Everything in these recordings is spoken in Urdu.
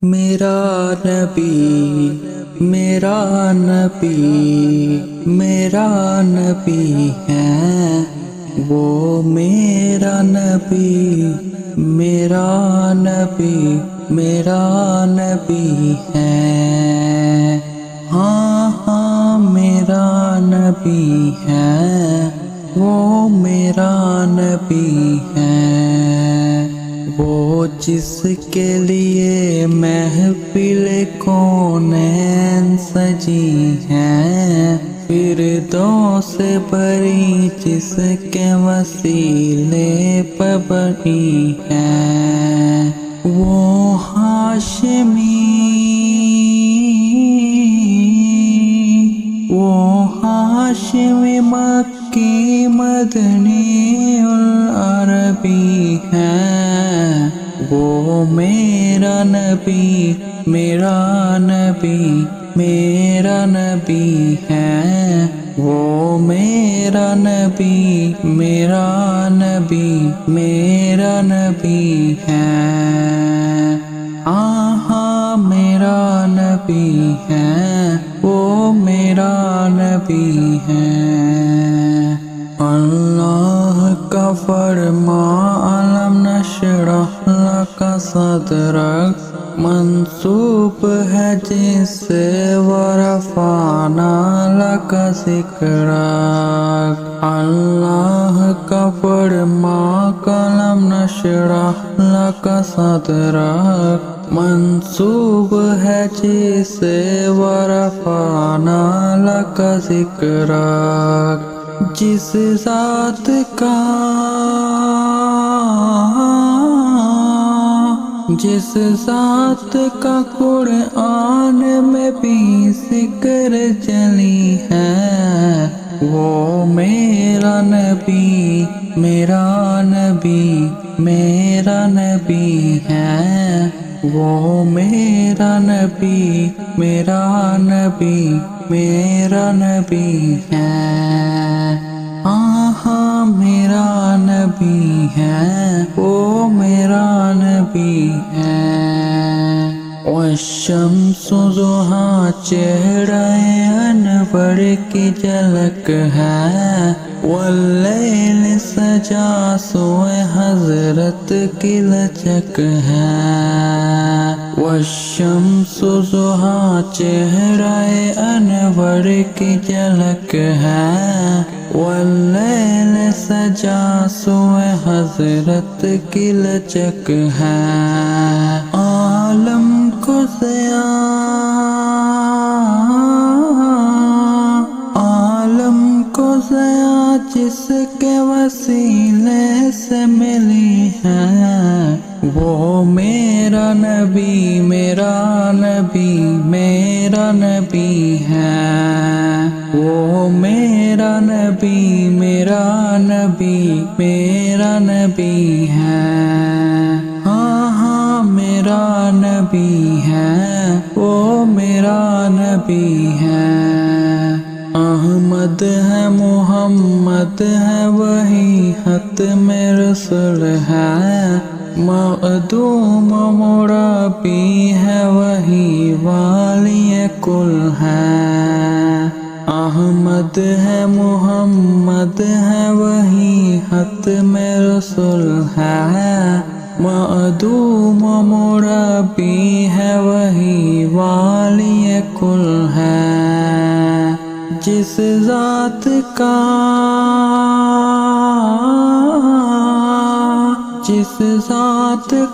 میرا نبی میرا نبی میرا نبی ہے وہ میرا نبی میرا نبی میرا نبی ہے ہاں ہاں میرا نبی ہے وہ میرا نبی ہے وہ جس کے لیے محفل کونین سجی ہے فردوس بری جس کے وسیلے پہ بنی ہے وہ ہاشمی مکی مدنی العربی ہے وہ میرا نبی میرا نبی میرا نبی ہے وہ میرا نبی میرا نبی میرا نبی ہے آہا میرا نبی ہے وہ میرا نبی ہے اللہ کا فرما علم نشرح لک صدرک منسوب ہے جس سے ورفعنا لک ذکرک اللہ کا فرما علم نشرح لک صدرک منسوب ہے جس سے ورفعنا لک ذکرک جس ذات کا قرآن میں بھی ذکر چلی ہے وہ میرا نبی میرا نبی میرا نبی ہے وہ میرا نبی میرا نبی میرا نبی ہے ہاں میرا نبی ہے وہ میرا نبی ہے والشمس ضحیٰ چہرہ انور کی جھلک ہے واللیل سجا سوئے حضرت کی لچک ہے والشمس ضحیٰ چہرہ انور کی جھلک ہے واللیل سجا سوئے حضرت کی لچک ہے عالم کو ضیاء جس کے وسیلے سے ملی ہے وہ میرا نبی میرا نبی میرا نبی ہے وہ میرا نبی میرا نبی میرا نبی ہے ہاں میرا نبی ہے وہ میرا نبی ہے احمد ہے محمد ہے وہی ختم رسول ہے معدوم مربی ہے وہی والی کل ہے احمد ہے محمد ہے وہی ختم رسول ہے معدوم مربی ہے وہی والی کل ہے جس ذات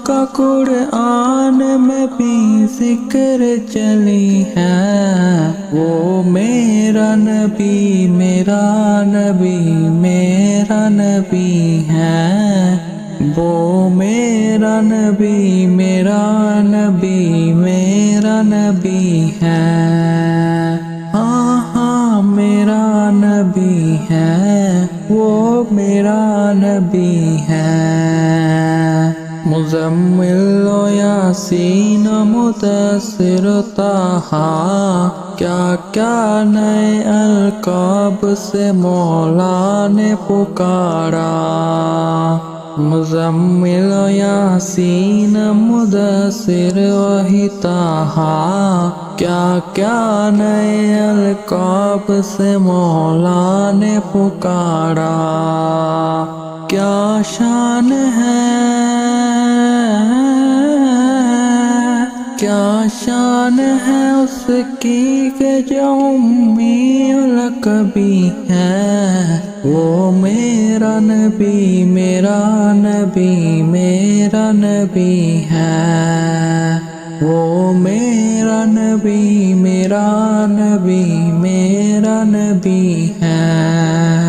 کا قرآن میں بھی ذکر چلی ہے وہ میرا نبی میرا نبی میرا نبی ہے وہ میرا نبی میرا نبی میرا نبی ہے ہاں میرا نبی ہے وہ میرا نبی ہے مزمل و یاسین مدثر طٰہٰ کیا کیا نئے القاب سے مولا نے پکارا مزمل یاسین مدثر وہی طہا کیا کیا نئے القاب سے مولا نے پکارا کیا شان ہے کیا شان ہے اس کی کہ جو امی الکبی ہے وہ میرا نبی میرا نبی میرا نبی ہے وہ میرا نبی میرا نبی میرا نبی ہے